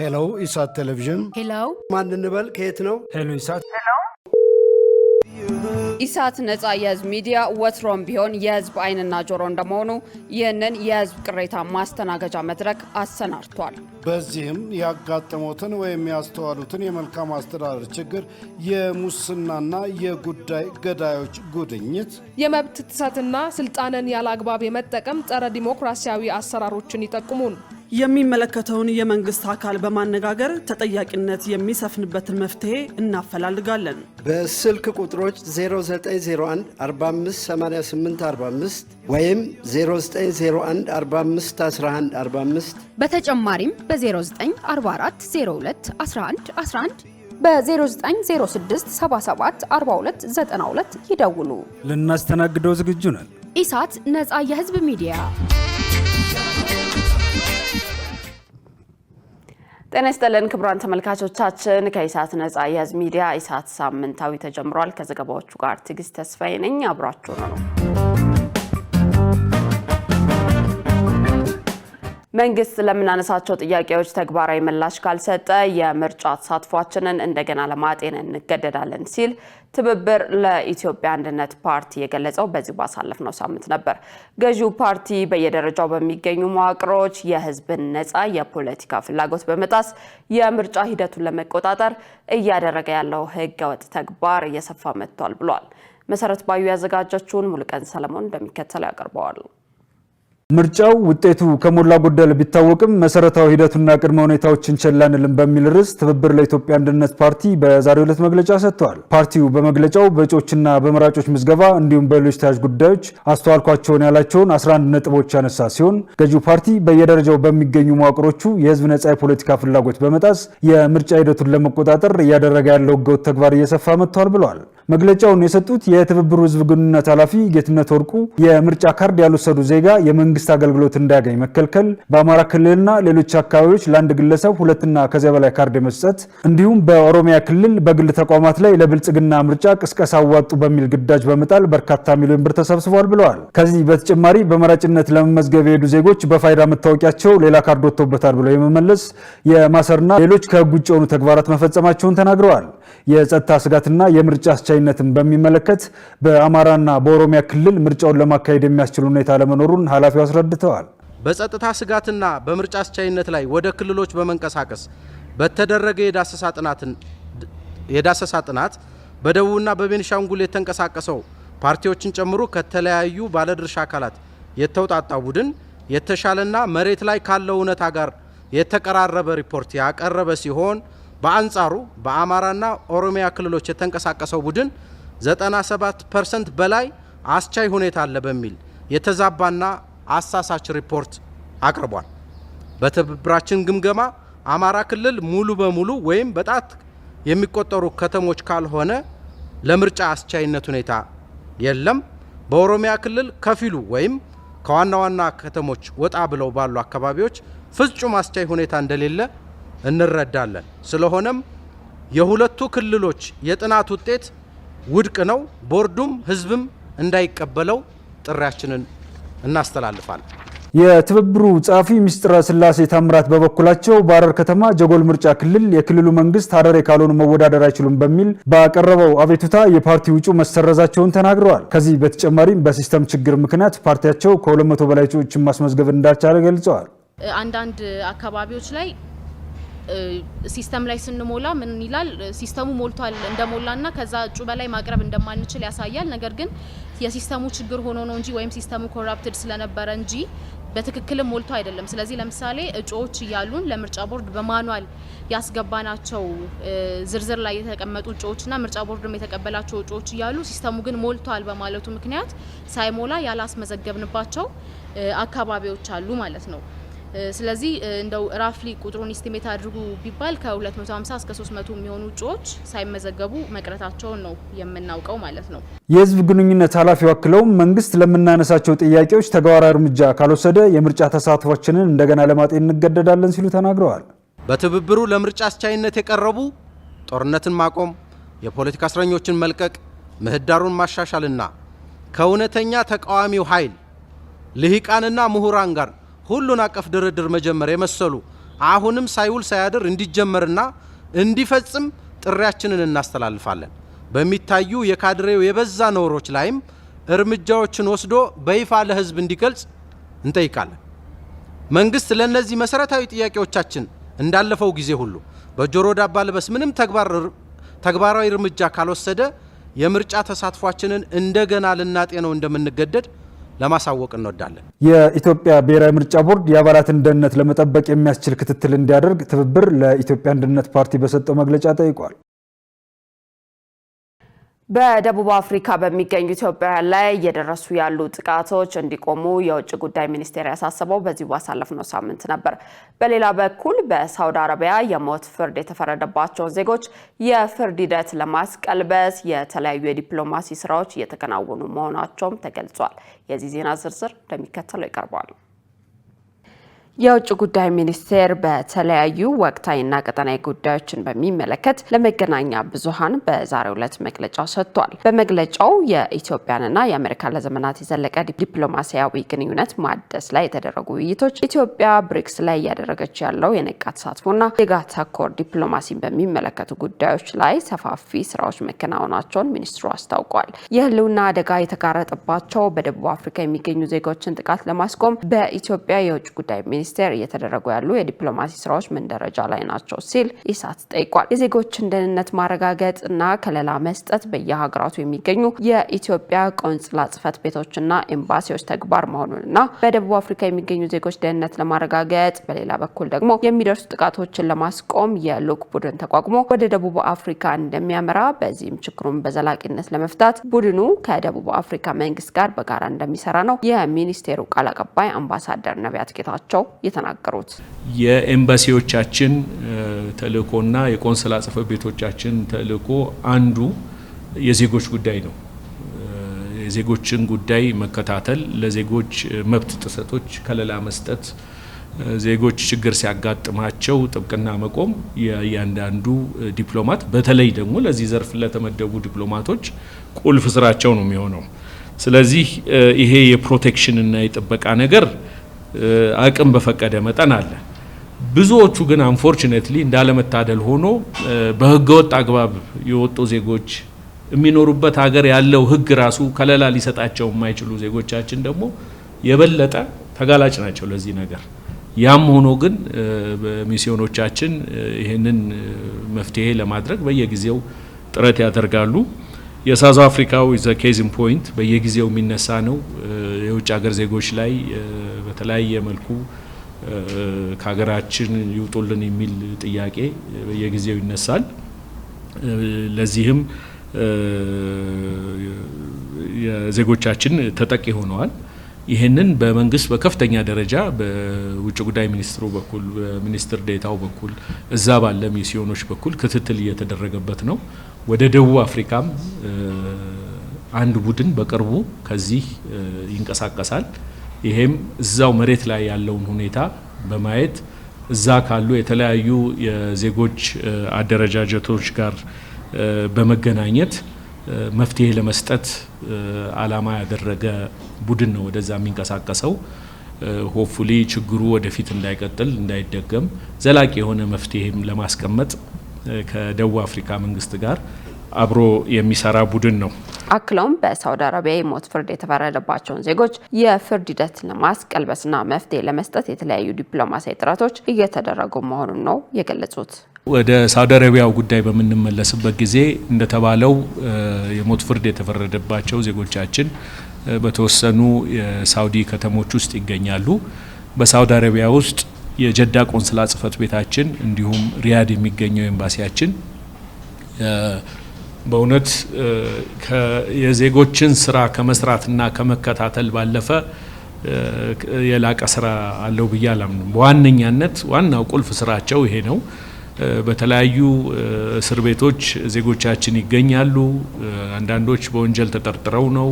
ሄሎ ኢሳት ቴሌቪዥን ሄሎ ማን እንበል ከየት ነው? ሄሎ ኢሳት ኢሳት ነጻ የህዝብ ሚዲያ ወትሮም ቢሆን የህዝብ አይንና ጆሮ እንደመሆኑ ይህንን የህዝብ ቅሬታ ማስተናገጃ መድረክ አሰናድቷል። በዚህም ያጋጠሙትን ወይም ያስተዋሉትን የመልካም አስተዳደር ችግር፣ የሙስናና የጉዳይ ገዳዮች ጉድኝት፣ የመብት ጥሰትና ስልጣንን ያለአግባብ የመጠቀም ጸረ ዲሞክራሲያዊ አሰራሮችን ይጠቁሙን። የሚመለከተውን የመንግስት አካል በማነጋገር ተጠያቂነት የሚሰፍንበትን መፍትሄ እናፈላልጋለን። በስልክ ቁጥሮች 0901 458845 ወይም 0901 451145 በተጨማሪም በ0944 02 11 11 በ0906 77 42 92 ይደውሉ። ልናስተናግደው ዝግጁ ነን። ኢሳት ነጻ የህዝብ ሚዲያ። ጤና ይስጥልን ክቡራን ተመልካቾቻችን፣ ከኢሳት ነጻ የህዝብ ሚዲያ ኢሳት ሳምንታዊ ተጀምሯል። ከዘገባዎቹ ጋር ትዕግስት ተስፋዬ ነኝ። አብራችሁ ነው። መንግስት ለምናነሳቸው ጥያቄዎች ተግባራዊ ምላሽ ካልሰጠ የምርጫ ተሳትፏችንን እንደገና ለማጤን እንገደዳለን ሲል ትብብር ለኢትዮጵያ አንድነት ፓርቲ የገለጸው በዚህ ባሳለፍነው ሳምንት ነበር። ገዢው ፓርቲ በየደረጃው በሚገኙ መዋቅሮች የህዝብን ነጻ የፖለቲካ ፍላጎት በመጣስ የምርጫ ሂደቱን ለመቆጣጠር እያደረገ ያለው ህገወጥ ተግባር እየሰፋ መጥቷል ብሏል። መሰረት ባዩ ያዘጋጀችውን ሙሉቀን ሰለሞን እንደሚከተለው ያቀርበዋል። ምርጫው ውጤቱ ከሞላ ጎደል ቢታወቅም መሰረታዊ ሂደቱና ቅድመ ሁኔታዎችን ቸል አንልም በሚል ርዕስ ትብብር ለኢትዮጵያ አንድነት ፓርቲ በዛሬው ዕለት መግለጫ ሰጥቷል። ፓርቲው በመግለጫው በእጩዎችና በመራጮች ምዝገባ እንዲሁም በሌሎች ተያያዥ ጉዳዮች አስተዋልኳቸውን ያላቸውን 11 ነጥቦች ያነሳ ሲሆን ገዢው ፓርቲ በየደረጃው በሚገኙ መዋቅሮቹ የህዝብ ነጻ የፖለቲካ ፍላጎት በመጣስ የምርጫ ሂደቱን ለመቆጣጠር እያደረገ ያለው ህገወጥ ተግባር እየሰፋ መጥቷል ብለዋል። መግለጫውን የሰጡት የትብብሩ ህዝብ ግንኙነት ኃላፊ ጌትነት ወርቁ የምርጫ ካርድ ያልወሰዱ ዜጋ የመንግስት አገልግሎት እንዳያገኝ መከልከል፣ በአማራ ክልልና ሌሎች አካባቢዎች ለአንድ ግለሰብ 2 እና ከዚያ በላይ ካርድ መስጠት እንዲሁም በኦሮሚያ ክልል በግል ተቋማት ላይ ለብልጽግና ምርጫ ቅስቀሳ አዋጡ በሚል ግዳጅ በመጣል በርካታ ሚሊዮን ብር ተሰብስቧል ብለዋል። ከዚህ በተጨማሪ በመራጭነት ለመመዝገብ የሄዱ ዜጎች በፋይዳ መታወቂያቸው ሌላ ካርድ ወጥቶበታል ብለው የመመለስ የማሰርና ሌሎች ከህግ ውጭ የሆኑ ተግባራት መፈጸማቸውን ተናግረዋል። የጸጥታ ስጋትና የምርጫ አስቻይነትን በሚመለከት በአማራና በኦሮሚያ ክልል ምርጫውን ለማካሄድ የሚያስችል ሁኔታ ለመኖሩን ኃላፊው አስረድተዋል። በጸጥታ ስጋትና በምርጫ አስቻይነት ላይ ወደ ክልሎች በመንቀሳቀስ በተደረገ የዳሰሳ ጥናት በደቡብና በቤኒሻንጉል የተንቀሳቀሰው ፓርቲዎችን ጨምሮ ከተለያዩ ባለድርሻ አካላት የተውጣጣው ቡድን የተሻለና መሬት ላይ ካለው እውነታ ጋር የተቀራረበ ሪፖርት ያቀረበ ሲሆን በአንጻሩ በአማራና ኦሮሚያ ክልሎች የተንቀሳቀሰው ቡድን 97% በላይ አስቻይ ሁኔታ አለ በሚል የተዛባና አሳሳች ሪፖርት አቅርቧል። በትብብራችን ግምገማ አማራ ክልል ሙሉ በሙሉ ወይም በጣት የሚቆጠሩ ከተሞች ካልሆነ ለምርጫ አስቻይነት ሁኔታ የለም። በኦሮሚያ ክልል ከፊሉ ወይም ከዋና ዋና ከተሞች ወጣ ብለው ባሉ አካባቢዎች ፍጹም አስቻይ ሁኔታ እንደሌለ እንረዳለን። ስለሆነም የሁለቱ ክልሎች የጥናት ውጤት ውድቅ ነው። ቦርዱም ህዝብም እንዳይቀበለው ጥሪያችንን እናስተላልፋለን። የትብብሩ ጸሐፊ ሚስጥረ ስላሴ ታምራት በበኩላቸው በሐረር ከተማ ጀጎል ምርጫ ክልል የክልሉ መንግስት ሐረሬ ካልሆኑ መወዳደር አይችሉም በሚል ባቀረበው አቤቱታ የፓርቲው እጩ መሰረዛቸውን ተናግረዋል። ከዚህ በተጨማሪም በሲስተም ችግር ምክንያት ፓርቲያቸው ከ200 በላይ እጩዎችን ማስመዝገብ እንዳልቻለ ገልጸዋል። አንዳንድ አካባቢዎች ላይ ሲስተም ላይ ስንሞላ ምን ይላል ሲስተሙ ሞልቷል እንደሞላና ከዛ እጩ በላይ ማቅረብ እንደማንችል ያሳያል። ነገር ግን የሲስተሙ ችግር ሆኖ ነው እንጂ ወይም ሲስተሙ ኮራፕትድ ስለነበረ እንጂ በትክክልም ሞልቶ አይደለም። ስለዚህ ለምሳሌ እጩዎች እያሉን ለምርጫ ቦርድ በማኑዋል ያስገባናቸው ዝርዝር ላይ የተቀመጡ እጩዎችና ምርጫ ቦርድም የተቀበላቸው እጩዎች እያሉ ሲስተሙ ግን ሞልቷል በማለቱ ምክንያት ሳይሞላ ያላስመዘገብንባቸው አካባቢዎች አሉ ማለት ነው። ስለዚህ እንደው ራፍሊ ቁጥሩን ኢስቲሜት አድርጉ ቢባል ከ250 እስከ 300 የሚሆኑ እጩዎች ሳይመዘገቡ መቅረታቸውን ነው የምናውቀው ማለት ነው። የህዝብ ግንኙነት ኃላፊው አክለውም መንግስት ለምናነሳቸው ጥያቄዎች ተግባራዊ እርምጃ ካልወሰደ የምርጫ ተሳትፏችንን እንደገና ለማጤን እንገደዳለን ሲሉ ተናግረዋል። በትብብሩ ለምርጫ አስቻይነት የቀረቡ ጦርነትን ማቆም፣ የፖለቲካ እስረኞችን መልቀቅ፣ ምህዳሩን ማሻሻልና ከእውነተኛ ተቃዋሚው ኃይል ልሂቃንና ምሁራን ጋር ሁሉን አቀፍ ድርድር መጀመር የመሰሉ አሁንም ሳይውል ሳያድር እንዲጀመርና እንዲፈጽም ጥሪያችንን እናስተላልፋለን። በሚታዩ የካድሬው የበዛ ነውሮች ላይም እርምጃዎችን ወስዶ በይፋ ለህዝብ እንዲገልጽ እንጠይቃለን። መንግስት ለነዚህ መሰረታዊ ጥያቄዎቻችን እንዳለፈው ጊዜ ሁሉ በጆሮ ዳባ ልበስ ምንም ተግባራዊ እርምጃ ካልወሰደ የምርጫ ተሳትፏችንን እንደገና ልናጤነው እንደምንገደድ ለማሳወቅ እንወዳለን። የኢትዮጵያ ብሔራዊ ምርጫ ቦርድ የአባላትን ደህንነት ለመጠበቅ የሚያስችል ክትትል እንዲያደርግ ትብብር ለኢትዮጵያ አንድነት ፓርቲ በሰጠው መግለጫ ጠይቋል። በደቡብ አፍሪካ በሚገኙ ኢትዮጵያውያን ላይ እየደረሱ ያሉ ጥቃቶች እንዲቆሙ የውጭ ጉዳይ ሚኒስቴር ያሳሰበው በዚህ ባሳለፍነው ሳምንት ነበር። በሌላ በኩል በሳውዲ አረቢያ የሞት ፍርድ የተፈረደባቸው ዜጎች የፍርድ ሂደት ለማስቀልበስ የተለያዩ የዲፕሎማሲ ስራዎች እየተከናወኑ መሆናቸውም ተገልጿል። የዚህ ዜና ዝርዝር እንደሚከተለው ይቀርባል። የውጭ ጉዳይ ሚኒስቴር በተለያዩ ወቅታዊና ቀጠናዊ ጉዳዮችን በሚመለከት ለመገናኛ ብዙሃን በዛሬው ዕለት መግለጫ ሰጥቷል። በመግለጫው የኢትዮጵያንና የአሜሪካ ለዘመናት የዘለቀ ዲፕሎማሲያዊ ግንኙነት ማደስ ላይ የተደረጉ ውይይቶች፣ ኢትዮጵያ ብሪክስ ላይ እያደረገች ያለው የነቃ ተሳትፎና ዜጋ ተኮር ዲፕሎማሲን በሚመለከቱ ጉዳዮች ላይ ሰፋፊ ስራዎች መከናወናቸውን ሚኒስትሩ አስታውቋል። የህልውና አደጋ የተጋረጠባቸው በደቡብ አፍሪካ የሚገኙ ዜጎችን ጥቃት ለማስቆም በኢትዮጵያ የውጭ ጉዳይ ሚኒስቴር እየተደረጉ ያሉ የዲፕሎማሲ ስራዎች ምን ደረጃ ላይ ናቸው ሲል ኢሳት ጠይቋል። የዜጎችን ደህንነት ማረጋገጥ እና ከለላ መስጠት በየሀገራቱ የሚገኙ የኢትዮጵያ ቆንጽላ ጽሕፈት ቤቶችና ኤምባሲዎች ተግባር መሆኑንና በደቡብ አፍሪካ የሚገኙ ዜጎች ደህንነት ለማረጋገጥ በሌላ በኩል ደግሞ የሚደርሱ ጥቃቶችን ለማስቆም የልዑክ ቡድን ተቋቁሞ ወደ ደቡብ አፍሪካ እንደሚያመራ፣ በዚህም ችግሩን በዘላቂነት ለመፍታት ቡድኑ ከደቡብ አፍሪካ መንግስት ጋር በጋራ እንደሚሰራ ነው የሚኒስቴሩ ቃል አቀባይ አምባሳደር ነቢያት ጌታቸው የተናገሩት። የኤምባሲዎቻችን ተልእኮና የቆንስላ ጽሕፈት ቤቶቻችን ተልእኮ አንዱ የዜጎች ጉዳይ ነው። የዜጎችን ጉዳይ መከታተል፣ ለዜጎች መብት ጥሰቶች ከለላ መስጠት፣ ዜጎች ችግር ሲያጋጥማቸው ጥብቅና መቆም የእያንዳንዱ ዲፕሎማት በተለይ ደግሞ ለዚህ ዘርፍ ለተመደቡ ዲፕሎማቶች ቁልፍ ስራቸው ነው የሚሆነው። ስለዚህ ይሄ የፕሮቴክሽን እና የጥበቃ ነገር አቅም በፈቀደ መጠን አለ። ብዙዎቹ ግን አንፎርቹኔትሊ እንዳለመታደል ሆኖ በህገወጥ አግባብ የወጡ ዜጎች የሚኖሩበት ሀገር ያለው ህግ ራሱ ከለላ ሊሰጣቸው የማይችሉ ዜጎቻችን ደግሞ የበለጠ ተጋላጭ ናቸው ለዚህ ነገር። ያም ሆኖ ግን በሚስዮኖቻችን ይህንን መፍትሄ ለማድረግ በየጊዜው ጥረት ያደርጋሉ። የሳውዝ አፍሪካው ዘ ኬዝ ኢን ፖይንት በየጊዜው የሚነሳ ነው። የውጭ ሀገር ዜጎች ላይ በተለያየ መልኩ ከሀገራችን ይውጡልን የሚል ጥያቄ በየጊዜው ይነሳል። ለዚህም የዜጎቻችን ተጠቂ ሆነዋል። ይህንን በመንግስት በከፍተኛ ደረጃ በውጭ ጉዳይ ሚኒስትሩ በኩል በሚኒስትር ዴታው በኩል እዛ ባለ ሚስዮኖች በኩል ክትትል እየተደረገበት ነው። ወደ ደቡብ አፍሪካም አንድ ቡድን በቅርቡ ከዚህ ይንቀሳቀሳል። ይሄም እዛው መሬት ላይ ያለውን ሁኔታ በማየት እዛ ካሉ የተለያዩ የዜጎች አደረጃጀቶች ጋር በመገናኘት መፍትሄ ለመስጠት አላማ ያደረገ ቡድን ነው ወደዛ የሚንቀሳቀሰው። ሆፕፉሊ ችግሩ ወደፊት እንዳይቀጥል እንዳይደገም ዘላቂ የሆነ መፍትሄም ለማስቀመጥ ከደቡብ አፍሪካ መንግስት ጋር አብሮ የሚሰራ ቡድን ነው። አክለውም በሳውዲ አረቢያ የሞት ፍርድ የተፈረደባቸውን ዜጎች የፍርድ ሂደት ለማስቀልበስና መፍትሄ ለመስጠት የተለያዩ ዲፕሎማሲያዊ ጥረቶች እየተደረጉ መሆኑን ነው የገለጹት። ወደ ሳውዲ አረቢያው ጉዳይ በምንመለስበት ጊዜ እንደተባለው የሞት ፍርድ የተፈረደባቸው ዜጎቻችን በተወሰኑ የሳውዲ ከተሞች ውስጥ ይገኛሉ። በሳውዲ አረቢያ ውስጥ የጀዳ ቆንስላ ጽሕፈት ቤታችን እንዲሁም ሪያድ የሚገኘው ኤምባሲያችን በእውነት የዜጎችን ስራ ከመስራትና ከመከታተል ባለፈ የላቀ ስራ አለው ብዬ አላምንም። በዋነኛነት ዋናው ቁልፍ ስራቸው ይሄ ነው። በተለያዩ እስር ቤቶች ዜጎቻችን ይገኛሉ። አንዳንዶች በወንጀል ተጠርጥረው ነው።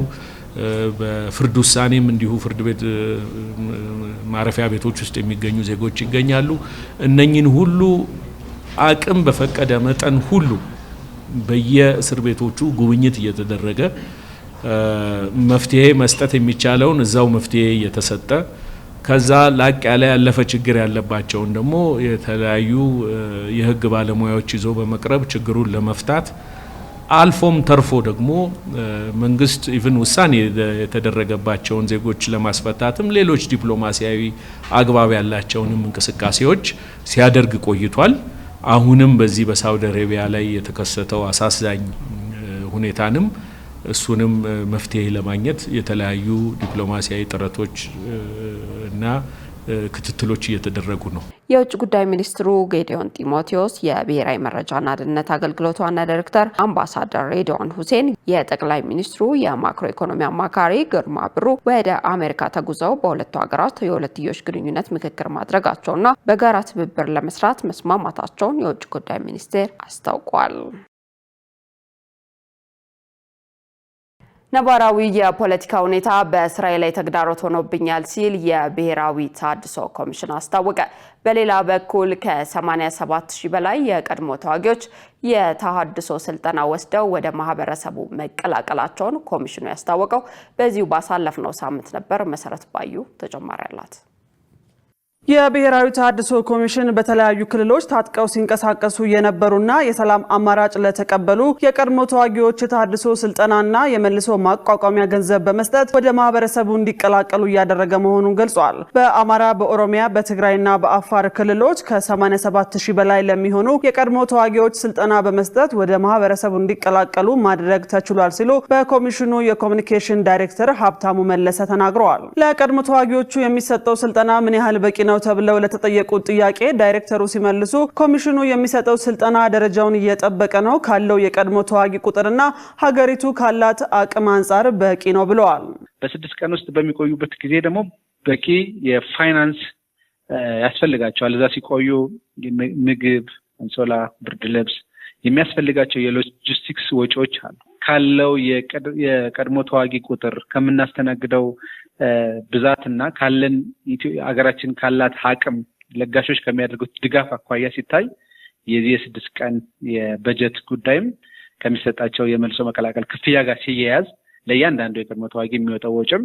በፍርድ ውሳኔም እንዲሁ ፍርድ ቤት ማረፊያ ቤቶች ውስጥ የሚገኙ ዜጎች ይገኛሉ። እነኚህን ሁሉ አቅም በፈቀደ መጠን ሁሉ በየእስር ቤቶቹ ጉብኝት እየተደረገ መፍትሄ መስጠት የሚቻለውን እዛው መፍትሄ እየተሰጠ ከዛ ላቅ ያለ ያለፈ ችግር ያለባቸውን ደግሞ የተለያዩ የህግ ባለሙያዎች ይዞ በመቅረብ ችግሩን ለመፍታት አልፎም ተርፎ ደግሞ መንግስት ኢቭን ውሳኔ የተደረገባቸውን ዜጎች ለማስፈታትም ሌሎች ዲፕሎማሲያዊ አግባብ ያላቸውንም እንቅስቃሴዎች ሲያደርግ ቆይቷል። አሁንም በዚህ በሳውዲ አረቢያ ላይ የተከሰተው አሳዛኝ ሁኔታንም እሱንም መፍትሄ ለማግኘት የተለያዩ ዲፕሎማሲያዊ ጥረቶች እና ክትትሎች እየተደረጉ ነው። የውጭ ጉዳይ ሚኒስትሩ ጌዲዮን ጢሞቴዎስ፣ የብሔራዊ መረጃና ደህንነት አገልግሎት ዋና ዳይሬክተር አምባሳደር ሬድዋን ሁሴን፣ የጠቅላይ ሚኒስትሩ የማክሮ ኢኮኖሚ አማካሪ ግርማ ብሩ ወደ አሜሪካ ተጉዘው በሁለቱ ሀገራት የሁለትዮሽ ግንኙነት ምክክር ማድረጋቸውና በጋራ ትብብር ለመስራት መስማማታቸውን የውጭ ጉዳይ ሚኒስቴር አስታውቋል። ነባራዊ የፖለቲካ ሁኔታ በእስራኤል ላይ ተግዳሮት ሆኖብኛል ሲል የብሔራዊ ተሃድሶ ኮሚሽን አስታወቀ። በሌላ በኩል ከ87,000 በላይ የቀድሞ ተዋጊዎች የተሃድሶ ስልጠና ወስደው ወደ ማህበረሰቡ መቀላቀላቸውን ኮሚሽኑ ያስታወቀው በዚሁ ባሳለፍነው ሳምንት ነበር። መሰረት ባዩ ተጨማሪ አላት። የብሔራዊ ተሃድሶ ኮሚሽን በተለያዩ ክልሎች ታጥቀው ሲንቀሳቀሱ የነበሩና የሰላም አማራጭ ለተቀበሉ የቀድሞ ተዋጊዎች የተሃድሶ ስልጠናና የመልሶ ማቋቋሚያ ገንዘብ በመስጠት ወደ ማህበረሰቡ እንዲቀላቀሉ እያደረገ መሆኑን ገልጿል። በአማራ፣ በኦሮሚያ፣ በትግራይና በአፋር ክልሎች ከ87,000 በላይ ለሚሆኑ የቀድሞ ተዋጊዎች ስልጠና በመስጠት ወደ ማህበረሰቡ እንዲቀላቀሉ ማድረግ ተችሏል ሲሉ በኮሚሽኑ የኮሙኒኬሽን ዳይሬክተር ሀብታሙ መለሰ ተናግረዋል። ለቀድሞ ተዋጊዎቹ የሚሰጠው ስልጠና ምን ያህል በቂ ነው ተብለው ለተጠየቁት ጥያቄ ዳይሬክተሩ ሲመልሱ ኮሚሽኑ የሚሰጠው ስልጠና ደረጃውን እየጠበቀ ነው ካለው የቀድሞ ተዋጊ ቁጥርና ሀገሪቱ ካላት አቅም አንጻር በቂ ነው ብለዋል። በ6 ቀን ውስጥ በሚቆዩበት ጊዜ ደግሞ በቂ የፋይናንስ ያስፈልጋቸዋል። እዛ ሲቆዩ ምግብ፣ አንሶላ፣ ብርድ ልብስ የሚያስፈልጋቸው የሎጂስቲክስ ወጪዎች አሉ። ካለው የቀድሞ ተዋጊ ቁጥር ከምናስተናግደው ብዛትና ካለን ሀገራችን ካላት አቅም ለጋሾች ከሚያደርጉት ድጋፍ አኳያ ሲታይ የዚህ የ6 ቀን የበጀት ጉዳይም ከሚሰጣቸው የመልሶ መቀላቀል ክፍያ ጋር ሲያያዝ ለእያንዳንዱ የቀድሞ ተዋጊ የሚወጣው ወጪም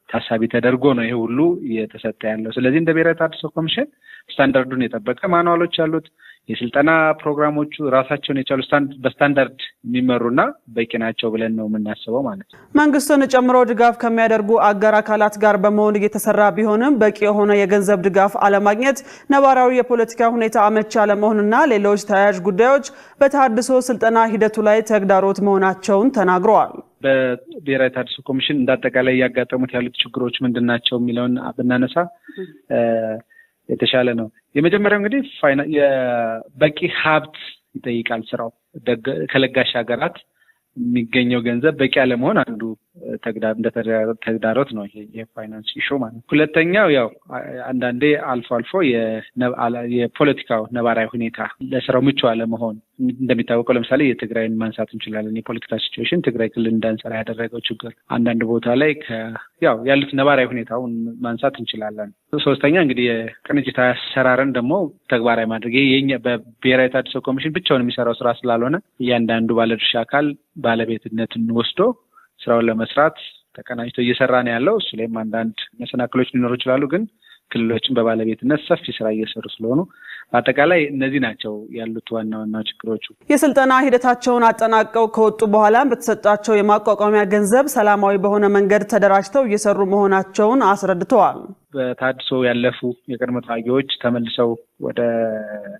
ታሳቢ ተደርጎ ነው ይሄ ሁሉ እየተሰጠ ያለው። ስለዚህ እንደ ብሔራዊ ተሃድሶ ኮሚሽን ስታንዳርዱን የጠበቀ ማኑዋሎች ያሉት የስልጠና ፕሮግራሞቹ ራሳቸውን የቻሉ በስታንዳርድ የሚመሩና በቂ ናቸው ብለን ነው የምናስበው ማለት ነው። መንግስትን ጨምሮ ድጋፍ ከሚያደርጉ አጋር አካላት ጋር በመሆን እየተሰራ ቢሆንም በቂ የሆነ የገንዘብ ድጋፍ አለማግኘት፣ ነባራዊ የፖለቲካ ሁኔታ አመቺ አለመሆንና ሌሎች ተያያዥ ጉዳዮች በተሃድሶ ስልጠና ሂደቱ ላይ ተግዳሮት መሆናቸውን ተናግረዋል። በብሔራዊ ተሃድሶ ኮሚሽን እንዳጠቃላይ ያጋጠሙት ያሉት ችግሮች ምንድናቸው የሚለውን ብናነሳ የተሻለ ነው። የመጀመሪያው እንግዲህ የበቂ ሀብት ይጠይቃል። ስራው ከለጋሽ ሀገራት የሚገኘው ገንዘብ በቂ አለመሆን አንዱ ተግዳሮት ነው። ይሄ የፋይናንስ ኢሹ ማለት ነው። ሁለተኛው ያው አንዳንዴ አልፎ አልፎ የፖለቲካው ነባራዊ ሁኔታ ለስራው ምቹ አለመሆን። እንደሚታወቀው ለምሳሌ የትግራይን ማንሳት እንችላለን። የፖለቲካ ሲቹዌሽን ትግራይ ክልል እንዳንሰራ ያደረገው ችግር አንዳንድ ቦታ ላይ ያሉት ነባራዊ ሁኔታውን ማንሳት እንችላለን። ሶስተኛ እንግዲህ የቅንጅታዊ አሰራርን ደግሞ ተግባራዊ ማድረግ የኛ በብሔራዊ ተሃድሶ ኮሚሽን ብቻውን የሚሰራው ስራ ስላልሆነ እያንዳንዱ ባለድርሻ አካል ባለቤትነትን ወስዶ ስራውን ለመስራት ተቀናጅቶ እየሰራ ነው ያለው። እሱ ላይም አንዳንድ መሰናክሎች ሊኖሩ ይችላሉ፣ ግን ክልሎችን በባለቤትነት ሰፊ ስራ እየሰሩ ስለሆኑ በአጠቃላይ እነዚህ ናቸው ያሉት ዋና ችግሮቹ። የስልጠና ሂደታቸውን አጠናቀው ከወጡ በኋላ በተሰጣቸው የማቋቋሚያ ገንዘብ ሰላማዊ በሆነ መንገድ ተደራጅተው እየሰሩ መሆናቸውን አስረድተዋል። በተሃድሶ ያለፉ የቀድሞ ተዋጊዎች ተመልሰው ወደ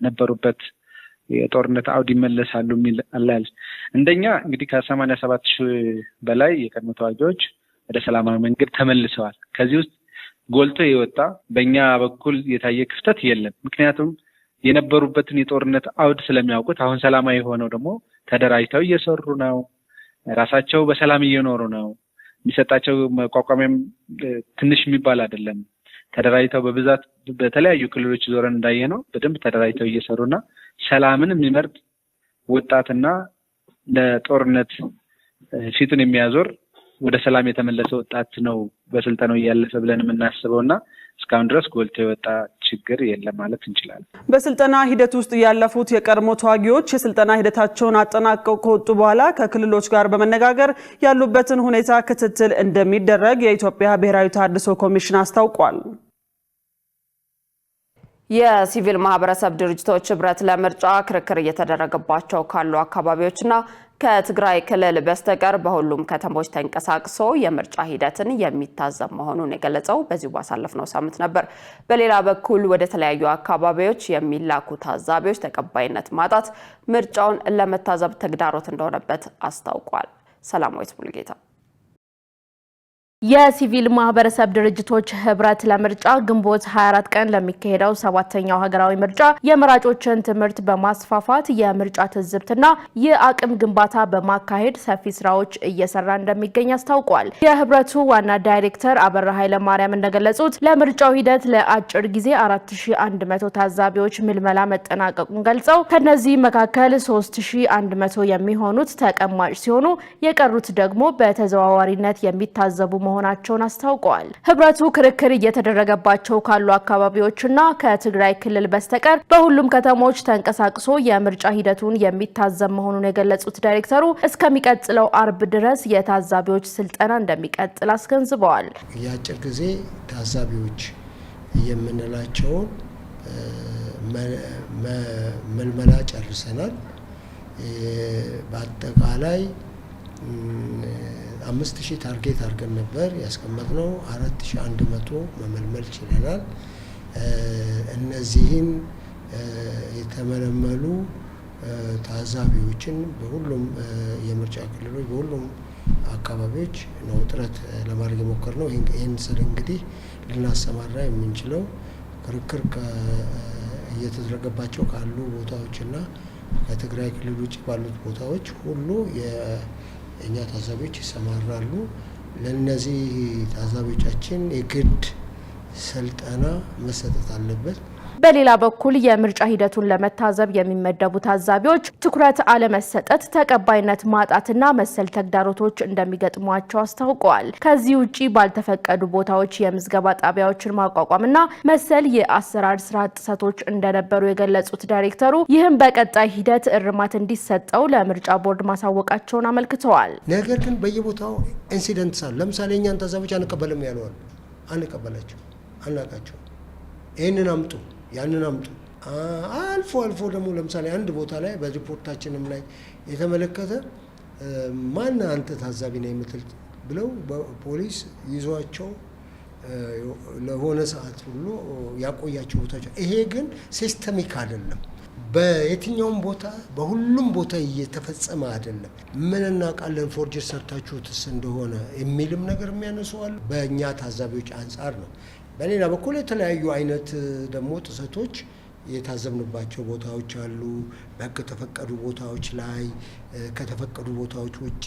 ነበሩበት የጦርነት አውድ ይመለሳሉ የሚል አላል። እንደኛ እንግዲህ ከ87,000 በላይ የቀድሞ ተዋጊዎች ወደ ሰላማዊ መንገድ ተመልሰዋል። ከዚህ ውስጥ ጎልቶ የወጣ በእኛ በኩል የታየ ክፍተት የለም። ምክንያቱም የነበሩበትን የጦርነት አውድ ስለሚያውቁት አሁን ሰላማዊ ሆነው ደግሞ ተደራጅተው እየሰሩ ነው። ራሳቸው በሰላም እየኖሩ ነው። የሚሰጣቸው መቋቋሚያም ትንሽ የሚባል አይደለም። ተደራጅተው በብዛት በተለያዩ ክልሎች ዞረን እንዳየነው በደንብ ተደራጅተው እየሰሩና ሰላምን የሚመርጥ ወጣትና ለጦርነት ፊቱን የሚያዞር ወደ ሰላም የተመለሰ ወጣት ነው በስልጠናው ያለፈ ብለን የምናስበውና እስካሁን ድረስ ጎልቶ የወጣ ችግር የለም ማለት እንችላለን። በስልጠና ሂደት ውስጥ ያለፉት የቀድሞ ተዋጊዎች የስልጠና ሂደታቸውን አጠናቀው ከወጡ በኋላ ከክልሎች ጋር በመነጋገር ያሉበትን ሁኔታ ክትትል እንደሚደረግ የኢትዮጵያ ብሔራዊ ተሃድሶ ኮሚሽን አስታውቋል። የሲቪል ማህበረሰብ ድርጅቶች ህብረት ለምርጫ ክርክር እየተደረገባቸው ካሉ አካባቢዎችና ከትግራይ ክልል በስተቀር በሁሉም ከተሞች ተንቀሳቅሶ የምርጫ ሂደትን የሚታዘብ መሆኑን የገለጸው በዚሁ ባሳለፍነው ሳምንት ነበር። በሌላ በኩል ወደ ተለያዩ አካባቢዎች የሚላኩ ታዛቢዎች ተቀባይነት ማጣት ምርጫውን ለመታዘብ ተግዳሮት እንደሆነበት አስታውቋል። ሰላማዊት ሙሉጌታ የሲቪል ማህበረሰብ ድርጅቶች ህብረት ለምርጫ ግንቦት 24 ቀን ለሚካሄደው 7ኛው ሀገራዊ ምርጫ የመራጮችን ትምህርት በማስፋፋት የምርጫ ትዝብትና የአቅም ግንባታ በማካሄድ ሰፊ ስራዎች እየሰራ እንደሚገኝ አስታውቋል። የህብረቱ ዋና ዳይሬክተር አበራ ኃይለ ማርያም እንደገለጹት ለምርጫው ሂደት ለአጭር ጊዜ 4100 ታዛቢዎች ምልመላ መጠናቀቁን ገልጸው ከነዚህ መካከል 3100 የሚሆኑት ተቀማጭ ሲሆኑ የቀሩት ደግሞ በተዘዋዋሪነት የሚታዘቡ መሆናቸውን አስታውቀዋል። ህብረቱ ክርክር እየተደረገባቸው ካሉ አካባቢዎችና ከትግራይ ክልል በስተቀር በሁሉም ከተሞች ተንቀሳቅሶ የምርጫ ሂደቱን የሚታዘብ መሆኑን የገለጹት ዳይሬክተሩ እስከሚቀጥለው አርብ ድረስ የታዛቢዎች ስልጠና እንደሚቀጥል አስገንዝበዋል። የአጭር ጊዜ ታዛቢዎች የምንላቸውን መልመላ ጨርሰናል። በአጠቃላይ 5000 ታርጌት አድርገን ነበር ያስቀመጥነው 4100 መመልመል ችለናል። እነዚህን የተመለመሉ ታዛቢዎችን በሁሉም የምርጫ ክልሎች በሁሉም አካባቢዎች ነው ጥረት ለማድረግ የሞከርነው። ይህን ስል እንግዲህ ልናሰማራ የምንችለው ክርክር እየተደረገባቸው ካሉ ቦታዎችና ከትግራይ ክልል ውጭ ባሉት ቦታዎች ሁሉ የእኛ ታዛቢዎች ይሰማራሉ። ለነዚህ ታዛቢዎቻችን የግድ ስልጠና መሰጠት አለበት። በሌላ በኩል የምርጫ ሂደቱን ለመታዘብ የሚመደቡ ታዛቢዎች ትኩረት አለመሰጠት፣ ተቀባይነት ማጣትና መሰል ተግዳሮቶች እንደሚገጥሟቸው አስታውቀዋል። ከዚህ ውጪ ባልተፈቀዱ ቦታዎች የምዝገባ ጣቢያዎችን ማቋቋምና መሰል የአሰራር ስራ ጥሰቶች እንደነበሩ የገለጹት ዳይሬክተሩ ይህም በቀጣይ ሂደት እርማት እንዲሰጠው ለምርጫ ቦርድ ማሳወቃቸውን አመልክተዋል። ነገር ግን በየቦታው ኢንሲደንትስ አሉ። ለምሳሌ እኛን ታዛቢዎች አንቀበልም ያለዋል። አንቀበላቸው፣ አናቃቸው፣ ይህንን አምጡ ያንን አምጡ። አልፎ አልፎ ደግሞ ለምሳሌ አንድ ቦታ ላይ በሪፖርታችንም ላይ የተመለከተ ማን አንተ ታዛቢ ነው የምትል ብለው ፖሊስ ይዟቸው ለሆነ ሰዓት ሁሉ ያቆያቸው ቦታቸው። ይሄ ግን ሲስተሚክ አይደለም። በየትኛውም ቦታ በሁሉም ቦታ እየተፈጸመ አይደለም። ምን እናውቃለን ፎርጀር ሰርታችሁትስ እንደሆነ የሚልም ነገር የሚያነሱዋል። በእኛ ታዛቢዎች አንጻር ነው። በሌላ በኩል የተለያዩ አይነት ደግሞ ጥሰቶች የታዘብንባቸው ቦታዎች አሉ። በሕግ ከተፈቀዱ ቦታዎች ላይ ከተፈቀዱ ቦታዎች ውጪ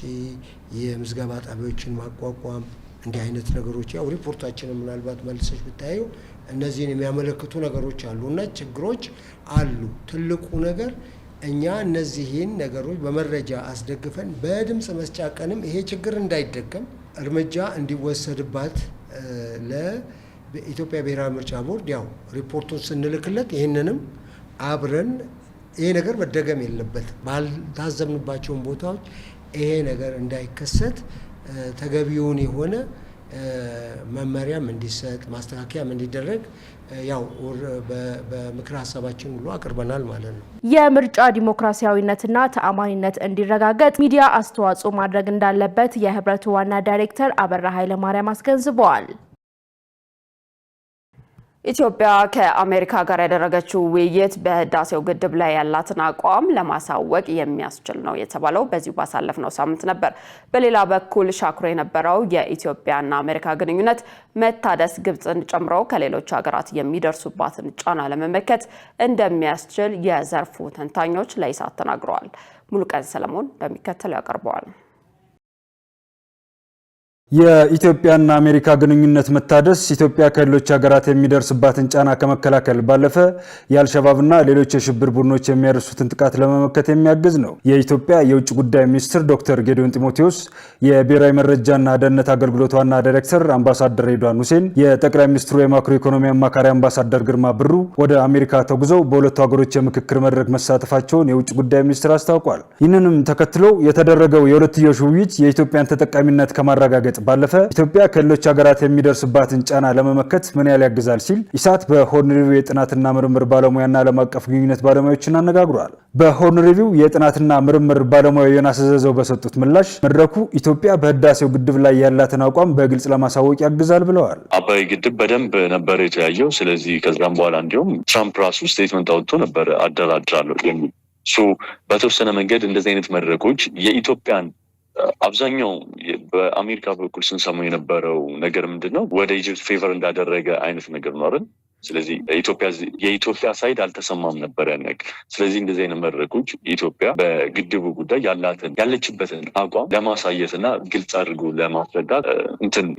የምዝገባ ጣቢያዎችን ማቋቋም እንዲህ አይነት ነገሮች ያው ሪፖርታችን ምናልባት መልሰሽ ብታዩ እነዚህን የሚያመለክቱ ነገሮች አሉ እና ችግሮች አሉ። ትልቁ ነገር እኛ እነዚህን ነገሮች በመረጃ አስደግፈን በድምጽ መስጫ ቀንም ይሄ ችግር እንዳይደገም እርምጃ እንዲወሰድባት በኢትዮጵያ ብሔራዊ ምርጫ ቦርድ ያው ሪፖርቱን ስንልክለት ይህንንም አብረን ይሄ ነገር መደገም የለበት ባልታዘብንባቸውን ቦታዎች ይሄ ነገር እንዳይከሰት ተገቢውን የሆነ መመሪያም እንዲሰጥ ማስተካከያም እንዲደረግ ያው በምክር ሀሳባችን ሁሉ አቅርበናል ማለት ነው። የምርጫ ዲሞክራሲያዊነትና ተአማኒነት እንዲረጋገጥ ሚዲያ አስተዋጽኦ ማድረግ እንዳለበት የህብረቱ ዋና ዳይሬክተር አበራ ኃይለ ማርያም አስገንዝበዋል። ኢትዮጵያ ከአሜሪካ ጋር ያደረገችው ውይይት በህዳሴው ግድብ ላይ ያላትን አቋም ለማሳወቅ የሚያስችል ነው የተባለው በዚሁ ባሳለፍነው ሳምንት ነበር። በሌላ በኩል ሻክሮ የነበረው የኢትዮጵያና አሜሪካ ግንኙነት መታደስ ግብጽን ጨምሮ ከሌሎች ሀገራት የሚደርሱባትን ጫና ለመመከት እንደሚያስችል የዘርፉ ተንታኞች ለኢሳት ተናግረዋል። ሙሉቀን ሰለሞን እንደሚከተለው ያቀርበዋል። የኢትዮጵያና አሜሪካ ግንኙነት መታደስ ኢትዮጵያ ከሌሎች ሀገራት የሚደርስባትን ጫና ከመከላከል ባለፈ የአልሸባብና ሌሎች የሽብር ቡድኖች የሚያደርሱትን ጥቃት ለመመከት የሚያግዝ ነው። የኢትዮጵያ የውጭ ጉዳይ ሚኒስትር ዶክተር ጌዲዮን ጢሞቴዎስ፣ የብሔራዊ መረጃና ደህንነት አገልግሎት ዋና ዳይሬክተር አምባሳደር ሬድዋን ሁሴን፣ የጠቅላይ ሚኒስትሩ የማክሮ ኢኮኖሚ አማካሪ አምባሳደር ግርማ ብሩ ወደ አሜሪካ ተጉዘው በሁለቱ ሀገሮች የምክክር መድረክ መሳተፋቸውን የውጭ ጉዳይ ሚኒስትር አስታውቋል። ይህንንም ተከትሎ የተደረገው የሁለትዮሽ ውይይት የኢትዮጵያን ተጠቃሚነት ከማረጋገጥ ባለፈ ኢትዮጵያ ከሌሎች ሀገራት የሚደርስባትን ጫና ለመመከት ምን ያህል ያግዛል ሲል ኢሳት በሆርን ሪቪው የጥናትና ምርምር ባለሙያና ዓለም አቀፍ ግንኙነት ባለሙያዎችን አነጋግሯል። በሆርን ሪቪው የጥናትና ምርምር ባለሙያ ዮናስ ዘዘው በሰጡት ምላሽ መድረኩ ኢትዮጵያ በህዳሴው ግድብ ላይ ያላትን አቋም በግልጽ ለማሳወቅ ያግዛል ብለዋል። አባይ ግድብ በደንብ ነበር የተያየው። ስለዚህ ከዛም በኋላ እንዲሁም ትራምፕ ራሱ ስቴትመንት አውጥቶ ነበር አደራድራለሁ የሚል በተወሰነ መንገድ እንደዚህ አይነት መድረኮች የኢትዮጵያን አብዛኛው በአሜሪካ በኩል ስንሰማው የነበረው ነገር ምንድነው ወደ ኢጅፕት ፌቨር እንዳደረገ አይነት ነገር ነው አይደል? ስለዚህ የኢትዮጵያ ሳይድ አልተሰማም ነበር ያነቅ። ስለዚህ እንደዚህ አይነት መድረኮች ኢትዮጵያ በግድቡ ጉዳይ ያለችበትን አቋም ለማሳየትና ግልጽ አድርጎ ለማስረዳት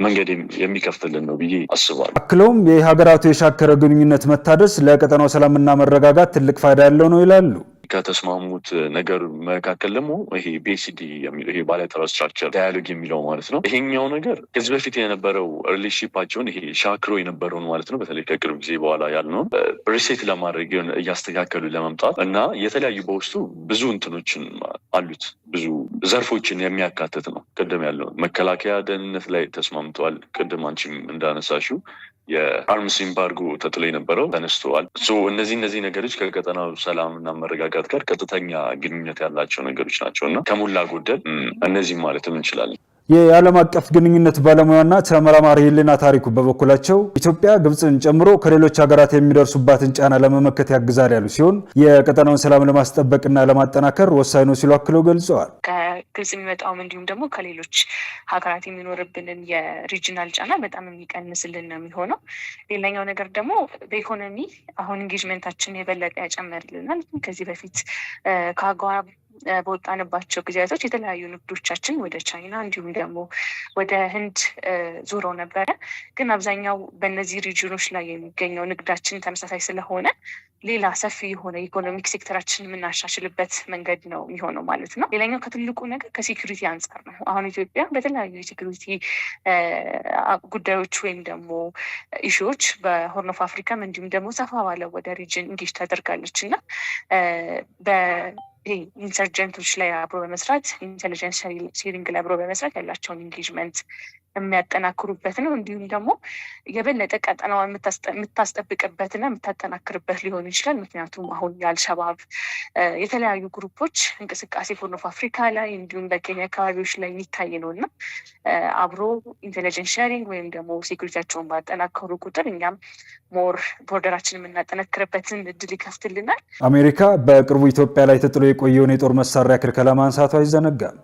መንገድ የሚከፍትልን ነው ብዬ አስባለሁ። አክለውም የሀገራቱ የሻከረ ግንኙነት መታደስ ለቀጠናው ሰላምና መረጋጋት ትልቅ ፋይዳ ያለው ነው ይላሉ። ከተስማሙት ነገር መካከል ደግሞ ይሄ ቤሲዲ የሚለው ይሄ ባይላተራል ስትራክቸር ዳያሎግ የሚለው ማለት ነው። ይሄኛው ነገር ከዚህ በፊት የነበረው ሪሌሽንሺፓቸውን ይሄ ሻክሮ የነበረውን ማለት ነው በተለይ ከቅርብ ጊዜ በኋላ ያልነውን ሪሴት ለማድረግ እያስተካከሉ ለመምጣት እና የተለያዩ በውስጡ ብዙ እንትኖችን አሉት ብዙ ዘርፎችን የሚያካትት ነው። ቅድም ያለው መከላከያ ደህንነት ላይ ተስማምተዋል። ቅድም አንቺም እንዳነሳሽው የአርምስ ኤምባርጎ ተጥሎ የነበረው ተነስተዋል። እነዚህ ነገሮች ከቀጠናው ሰላምና መረጋጋት ጋር ቀጥተኛ ግንኙነት ያላቸው ነገሮች ናቸውና ከሞላ ጎደል እነዚህ ማለትም እንችላለን። የዓለም አቀፍ ግንኙነት ባለሙያና ተመራማሪ ሄሌና ታሪኩ በበኩላቸው ኢትዮጵያ ግብጽን ጨምሮ ከሌሎች ሀገራት የሚደርሱባትን ጫና ለመመከት ያግዛል ያሉ ሲሆን የቀጠናውን ሰላም ለማስጠበቅና ለማጠናከር ወሳኝ ነው ሲሉ አክለው ገልጸዋል። ከግብጽ የሚመጣውም እንዲሁም ደግሞ ከሌሎች ሀገራት የሚኖርብንን የሪጂናል ጫና በጣም የሚቀንስልን ነው የሚሆነው። ሌላኛው ነገር ደግሞ በኢኮኖሚ አሁን ኢንጌጅመንታችን የበለጠ ያጨመርልናል። ከዚህ በፊት ከአገዋ በወጣንባቸው ጊዜያቶች የተለያዩ ንግዶቻችን ወደ ቻይና እንዲሁም ደግሞ ወደ ህንድ ዞሮ ነበረ። ግን አብዛኛው በእነዚህ ሪጅኖች ላይ የሚገኘው ንግዳችን ተመሳሳይ ስለሆነ ሌላ ሰፊ የሆነ ኢኮኖሚክ ሴክተራችን የምናሻሽልበት መንገድ ነው የሚሆነው ማለት ነው። ሌላኛው ከትልቁ ነገር ከሴኩሪቲ አንጻር ነው። አሁን ኢትዮጵያ በተለያዩ የሴኩሪቲ ጉዳዮች ወይም ደግሞ ኢሹዎች በሆርን ኦፍ አፍሪካም እንዲሁም ደግሞ ሰፋ ባለ ወደ ሪጅን እንጌጅ ታደርጋለች እና ኢንሰርጀንቶች ላይ አብሮ በመስራት ኢንቴሊጀንስ ሼሪንግ ላይ አብሮ በመስራት ያላቸውን ኢንጌጅመንት የሚያጠናክሩበት ነው። እንዲሁም ደግሞ የበለጠ ቀጠናዋን የምታስጠብቅበትና የምታጠናክርበት ሊሆን ይችላል። ምክንያቱም አሁን የአልሸባብ የተለያዩ ግሩፖች እንቅስቃሴ ሆርን ኦፍ አፍሪካ ላይ እንዲሁም በኬንያ አካባቢዎች ላይ የሚታይ ነው እና አብሮ ኢንቴሊጀንስ ሼሪንግ ወይም ደግሞ ሴኩሪቲያቸውን ባጠናከሩ ቁጥር እኛም ሞር ቦርደራችን የምናጠናክርበትን እድል ይከፍትልናል። አሜሪካ በቅርቡ ኢትዮጵያ ላይ ተጥሎ የቆየውን የጦር መሳሪያ ክልከላ ማንሳቷ አይዘነጋም።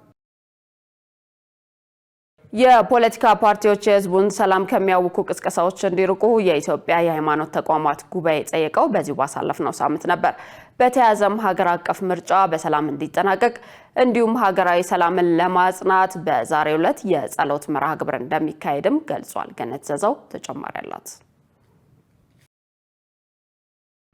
የፖለቲካ ፓርቲዎች የህዝቡን ሰላም ከሚያውኩ ቅስቀሳዎች እንዲርቁ የኢትዮጵያ የሃይማኖት ተቋማት ጉባኤ ጠየቀው በዚሁ ባሳለፍነው ሳምንት ነበር። በተያዘም ሀገር አቀፍ ምርጫ በሰላም እንዲጠናቀቅ እንዲሁም ሀገራዊ ሰላምን ለማጽናት በዛሬው ዕለት የጸሎት መርሃ ግብር እንደሚካሄድም ገልጿል። ገነት ዘዘው ተጨማሪ አላት።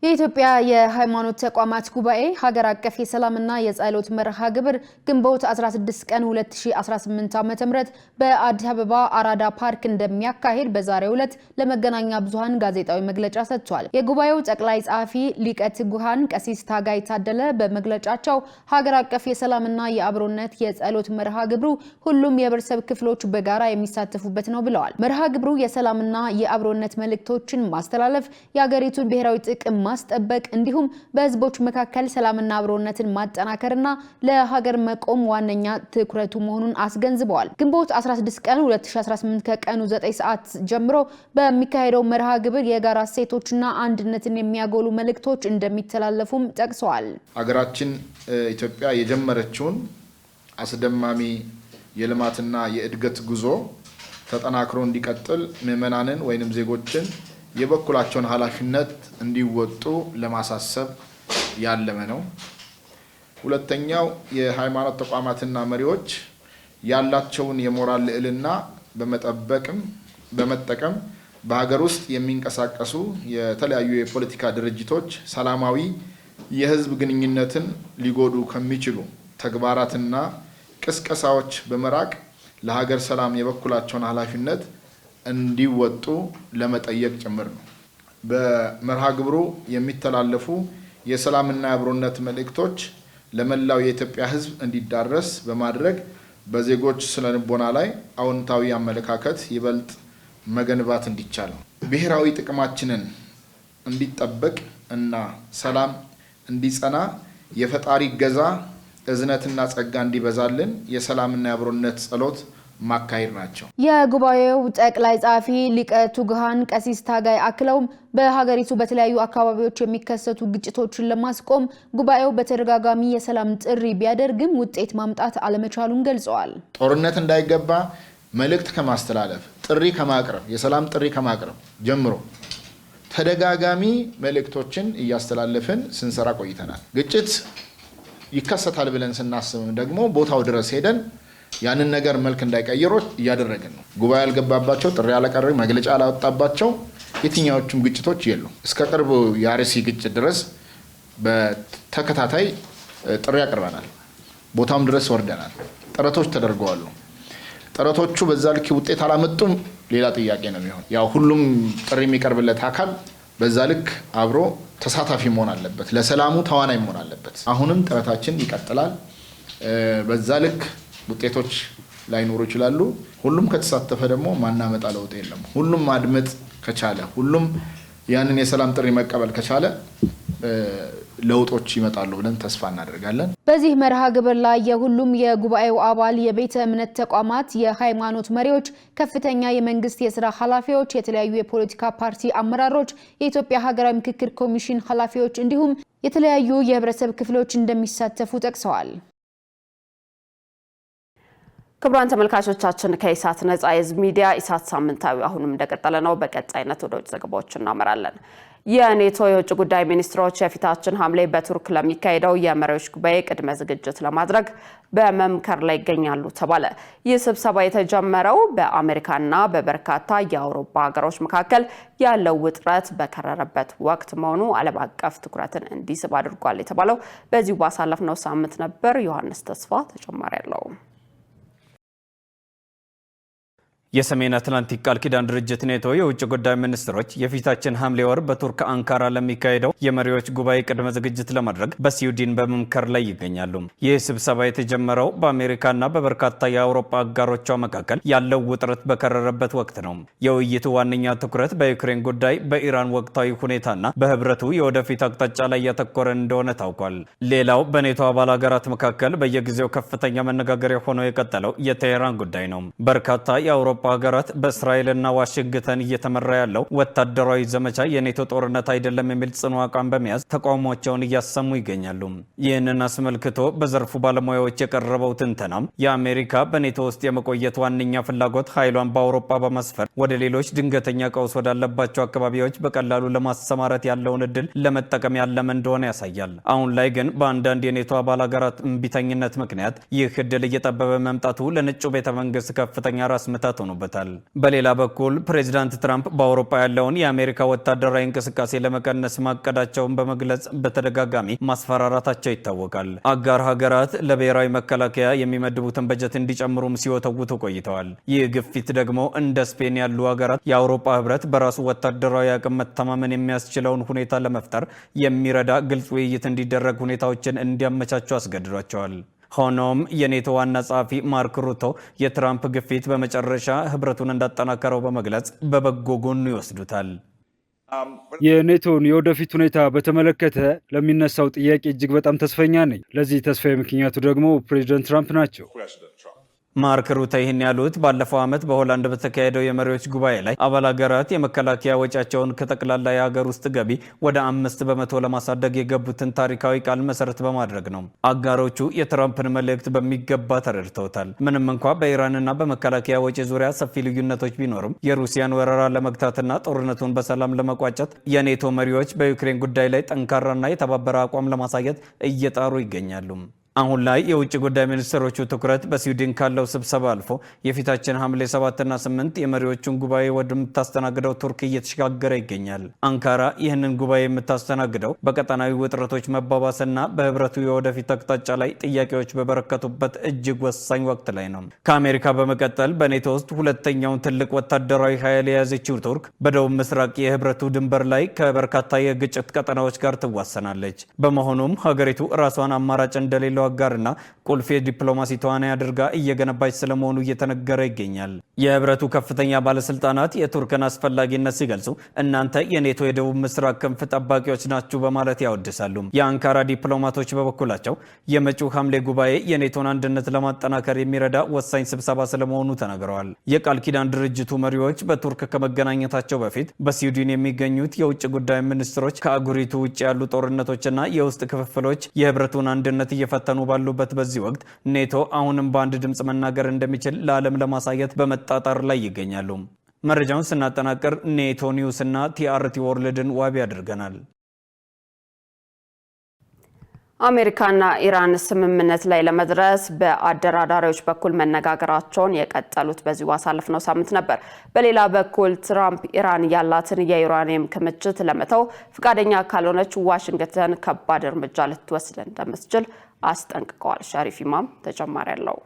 የኢትዮጵያ የሃይማኖት ተቋማት ጉባኤ ሀገር አቀፍ የሰላምና የጸሎት መርሃ ግብር ግንቦት 16 ቀን 2018 ዓ.ም በአዲስ አበባ አራዳ ፓርክ እንደሚያካሄድ በዛሬው ዕለት ለመገናኛ ብዙሃን ጋዜጣዊ መግለጫ ሰጥቷል። የጉባኤው ጠቅላይ ጸሐፊ ሊቀ ትጉሃን ቀሲስ ታጋይ ታደለ በመግለጫቸው ሀገር አቀፍ የሰላምና የአብሮነት የጸሎት መርሃ ግብሩ ሁሉም የህብረተሰብ ክፍሎች በጋራ የሚሳተፉበት ነው ብለዋል። መርሃ ግብሩ የሰላምና የአብሮነት መልእክቶችን ማስተላለፍ፣ የሀገሪቱን ብሔራዊ ጥቅም ማስጠበቅ እንዲሁም በህዝቦች መካከል ሰላምና አብሮነትን ማጠናከርና ለሀገር መቆም ዋነኛ ትኩረቱ መሆኑን አስገንዝበዋል። ግንቦት 16 ቀን 2018 ከቀኑ 9 ሰዓት ጀምሮ በሚካሄደው መርሃ ግብር የጋራ እሴቶችና አንድነትን የሚያጎሉ መልእክቶች እንደሚተላለፉም ጠቅሰዋል። ሀገራችን ኢትዮጵያ የጀመረችውን አስደማሚ የልማትና የእድገት ጉዞ ተጠናክሮ እንዲቀጥል ምዕመናንን ወይንም ዜጎችን የበኩላቸውን ኃላፊነት እንዲወጡ ለማሳሰብ ያለመ ነው። ሁለተኛው የሃይማኖት ተቋማትና መሪዎች ያላቸውን የሞራል ልዕልና በመጠቀም በሀገር ውስጥ የሚንቀሳቀሱ የተለያዩ የፖለቲካ ድርጅቶች ሰላማዊ የህዝብ ግንኙነትን ሊጎዱ ከሚችሉ ተግባራትና ቅስቀሳዎች በመራቅ ለሀገር ሰላም የበኩላቸውን ኃላፊነት እንዲወጡ ለመጠየቅ ጭምር ነው። በመርሃ ግብሩ የሚተላለፉ የሰላምና የአብሮነት መልእክቶች ለመላው የኢትዮጵያ ህዝብ እንዲዳረስ በማድረግ በዜጎች ስነልቦና ላይ አዎንታዊ አመለካከት ይበልጥ መገንባት እንዲቻል ብሔራዊ ጥቅማችንን እንዲጠበቅ እና ሰላም እንዲጸና የፈጣሪ ገዛ እዝነትና ጸጋ እንዲበዛልን የሰላምና የአብሮነት ጸሎት ማካሄድ ናቸው። የጉባኤው ጠቅላይ ጻፊ ሊቀ ትጉሃን ቀሲስ ታጋይ አክለውም በሀገሪቱ በተለያዩ አካባቢዎች የሚከሰቱ ግጭቶችን ለማስቆም ጉባኤው በተደጋጋሚ የሰላም ጥሪ ቢያደርግም ውጤት ማምጣት አለመቻሉን ገልጸዋል። ጦርነት እንዳይገባ መልእክት ከማስተላለፍ ጥሪ ከማቅረብ የሰላም ጥሪ ከማቅረብ ጀምሮ ተደጋጋሚ መልእክቶችን እያስተላለፍን ስንሰራ ቆይተናል። ግጭት ይከሰታል ብለን ስናስብ ደግሞ ቦታው ድረስ ሄደን ያንን ነገር መልክ እንዳይቀይሩ እያደረግን ነው። ጉባኤ ያልገባባቸው ጥሪ ያለቀረ መግለጫ ያላወጣባቸው የትኛዎቹም ግጭቶች የሉ። እስከ ቅርቡ የአርሲ ግጭት ድረስ በተከታታይ ጥሪ አቅርበናል። ቦታውም ድረስ ወርደናል። ጥረቶች ተደርገዋል። ጥረቶቹ በዛ ልክ ውጤት አላመጡም፣ ሌላ ጥያቄ ነው የሚሆን። ያው ሁሉም ጥሪ የሚቀርብለት አካል በዛ ልክ አብሮ ተሳታፊ መሆን አለበት፣ ለሰላሙ ተዋናይ መሆን አለበት። አሁንም ጥረታችን ይቀጥላል። በዛ ልክ ውጤቶች ላይኖሩ ይችላሉ። ሁሉም ከተሳተፈ ደግሞ ማናመጣ ለውጥ የለም። ሁሉም ማድመጥ ከቻለ፣ ሁሉም ያንን የሰላም ጥሪ መቀበል ከቻለ ለውጦች ይመጣሉ ብለን ተስፋ እናደርጋለን። በዚህ መርሃ ግብር ላይ የሁሉም የጉባኤው አባል የቤተ እምነት ተቋማት የሃይማኖት መሪዎች፣ ከፍተኛ የመንግስት የሥራ ኃላፊዎች፣ የተለያዩ የፖለቲካ ፓርቲ አመራሮች፣ የኢትዮጵያ ሀገራዊ ምክክር ኮሚሽን ኃላፊዎች እንዲሁም የተለያዩ የህብረተሰብ ክፍሎች እንደሚሳተፉ ጠቅሰዋል። ክቡራን ተመልካቾቻችን ከኢሳት ነጻ የህዝብ ሚዲያ ኢሳት ሳምንታዊ አሁንም እንደቀጠለ ነው። በቀጣይነት ወደ ውጭ ዘገባዎች እናመራለን። የኔቶ የውጭ ጉዳይ ሚኒስትሮች የፊታችን ሐምሌ በቱርክ ለሚካሄደው የመሪዎች ጉባኤ ቅድመ ዝግጅት ለማድረግ በመምከር ላይ ይገኛሉ ተባለ። ይህ ስብሰባ የተጀመረው በአሜሪካና በበርካታ የአውሮፓ ሀገሮች መካከል ያለው ውጥረት በከረረበት ወቅት መሆኑ ዓለም አቀፍ ትኩረትን እንዲስብ አድርጓል የተባለው በዚሁ ባሳለፍነው ሳምንት ነበር። ዮሐንስ ተስፋ ተጨማሪ ያለው የሰሜን አትላንቲክ ቃል ኪዳን ድርጅት ኔቶ የውጭ ጉዳይ ሚኒስትሮች የፊታችን ሐምሌ ወር በቱርክ አንካራ ለሚካሄደው የመሪዎች ጉባኤ ቅድመ ዝግጅት ለማድረግ በስዊድን በመምከር ላይ ይገኛሉ። ይህ ስብሰባ የተጀመረው በአሜሪካና በበርካታ የአውሮፓ አጋሮቿ መካከል ያለው ውጥረት በከረረበት ወቅት ነው። የውይይቱ ዋነኛ ትኩረት በዩክሬን ጉዳይ፣ በኢራን ወቅታዊ ሁኔታና በህብረቱ የወደፊት አቅጣጫ ላይ ያተኮረ እንደሆነ ታውቋል። ሌላው በኔቶ አባል ሀገራት መካከል በየጊዜው ከፍተኛ መነጋገሪያ ሆኖ የቀጠለው የቴህራን ጉዳይ ነው። በርካታ የአውሮፓ ሀገራት በእስራኤልና ዋሽንግተን እየተመራ ያለው ወታደራዊ ዘመቻ የኔቶ ጦርነት አይደለም የሚል ጽኑ አቋም በመያዝ ተቃውሟቸውን እያሰሙ ይገኛሉ። ይህንን አስመልክቶ በዘርፉ ባለሙያዎች የቀረበው ትንተናም የአሜሪካ በኔቶ ውስጥ የመቆየት ዋነኛ ፍላጎት ኃይሏን በአውሮፓ በማስፈር ወደ ሌሎች ድንገተኛ ቀውስ ወዳለባቸው አካባቢዎች በቀላሉ ለማሰማራት ያለውን እድል ለመጠቀም ያለመ እንደሆነ ያሳያል። አሁን ላይ ግን በአንዳንድ የኔቶ አባል ሀገራት እምቢተኝነት ምክንያት ይህ እድል እየጠበበ መምጣቱ ለነጩ ቤተ መንግስት ከፍተኛ ራስ ምታት ሆኖ በሌላ በኩል ፕሬዚዳንት ትራምፕ በአውሮፓ ያለውን የአሜሪካ ወታደራዊ እንቅስቃሴ ለመቀነስ ማቀዳቸውን በመግለጽ በተደጋጋሚ ማስፈራራታቸው ይታወቃል። አጋር ሀገራት ለብሔራዊ መከላከያ የሚመድቡትን በጀት እንዲጨምሩም ሲወተውቱ ቆይተዋል። ይህ ግፊት ደግሞ እንደ ስፔን ያሉ ሀገራት የአውሮፓ ህብረት በራሱ ወታደራዊ አቅም መተማመን የሚያስችለውን ሁኔታ ለመፍጠር የሚረዳ ግልጽ ውይይት እንዲደረግ ሁኔታዎችን እንዲያመቻቹ አስገድዷቸዋል። ሆኖም የኔቶ ዋና ጸሐፊ ማርክ ሩቶ የትራምፕ ግፊት በመጨረሻ ህብረቱን እንዳጠናከረው በመግለጽ በበጎ ጎኑ ይወስዱታል። የኔቶን የወደፊት ሁኔታ በተመለከተ ለሚነሳው ጥያቄ እጅግ በጣም ተስፈኛ ነኝ። ለዚህ ተስፋ ምክንያቱ ደግሞ ፕሬዚደንት ትራምፕ ናቸው። ማርክ ሩተ ይህን ያሉት ባለፈው ዓመት በሆላንድ በተካሄደው የመሪዎች ጉባኤ ላይ አባል ሀገራት የመከላከያ ወጪያቸውን ከጠቅላላ የሀገር ውስጥ ገቢ ወደ 5 በመቶ ለማሳደግ የገቡትን ታሪካዊ ቃል መሰረት በማድረግ ነው። አጋሮቹ የትራምፕን መልእክት በሚገባ ተረድተውታል። ምንም እንኳ በኢራንና በመከላከያ ወጪ ዙሪያ ሰፊ ልዩነቶች ቢኖርም የሩሲያን ወረራ ለመግታትና ጦርነቱን በሰላም ለመቋጨት የኔቶ መሪዎች በዩክሬን ጉዳይ ላይ ጠንካራና የተባበረ አቋም ለማሳየት እየጣሩ ይገኛሉ። አሁን ላይ የውጭ ጉዳይ ሚኒስትሮቹ ትኩረት በስዊድን ካለው ስብሰባ አልፎ የፊታችን ሐምሌ 7ና 8 የመሪዎቹን ጉባኤ ወደምታስተናግደው ቱርክ እየተሸጋገረ ይገኛል። አንካራ ይህንን ጉባኤ የምታስተናግደው በቀጠናዊ ውጥረቶች መባባስና በህብረቱ የወደፊት አቅጣጫ ላይ ጥያቄዎች በበረከቱበት እጅግ ወሳኝ ወቅት ላይ ነው። ከአሜሪካ በመቀጠል በኔቶ ውስጥ ሁለተኛውን ትልቅ ወታደራዊ ኃይል የያዘችው ቱርክ በደቡብ ምስራቅ የህብረቱ ድንበር ላይ ከበርካታ የግጭት ቀጠናዎች ጋር ትዋሰናለች። በመሆኑም ሀገሪቱ ራሷን አማራጭ እንደሌለው የሚለው አጋርና ቁልፍ የዲፕሎማሲ ተዋናይ አድርጋ እየገነባች ስለመሆኑ እየተነገረ ይገኛል። የህብረቱ ከፍተኛ ባለስልጣናት የቱርክን አስፈላጊነት ሲገልጹ እናንተ የኔቶ የደቡብ ምስራቅ ክንፍ ጠባቂዎች ናችሁ በማለት ያወድሳሉ። የአንካራ ዲፕሎማቶች በበኩላቸው የመጪው ሐምሌ ጉባኤ የኔቶን አንድነት ለማጠናከር የሚረዳ ወሳኝ ስብሰባ ስለመሆኑ ተናግረዋል። የቃል ኪዳን ድርጅቱ መሪዎች በቱርክ ከመገናኘታቸው በፊት በስዊድን የሚገኙት የውጭ ጉዳይ ሚኒስትሮች ከአህጉሪቱ ውጭ ያሉ ጦርነቶችና የውስጥ ክፍፍሎች የህብረቱን አንድነት እየፈተኑ ባሉበት በዚህ ወቅት ኔቶ አሁንም በአንድ ድምጽ መናገር እንደሚችል ለዓለም ለማሳየት በመጣጣር ላይ ይገኛሉ። መረጃውን ስናጠናቅር ኔቶ ኒውስ እና ቲአርቲ ወርልድን ዋቢ አድርገናል። አሜሪካና ኢራን ስምምነት ላይ ለመድረስ በአደራዳሪዎች በኩል መነጋገራቸውን የቀጠሉት በዚህ ባሳለፍነው ሳምንት ነበር። በሌላ በኩል ትራምፕ ኢራን ያላትን የዩራኒየም ክምችት ለመተው ፈቃደኛ ካልሆነች ዋሽንግተን ከባድ እርምጃ ልትወስድ እንደምትችል አስጠንቅቀዋል። ሸሪፍ ኢማም ተጨማሪ ያለው።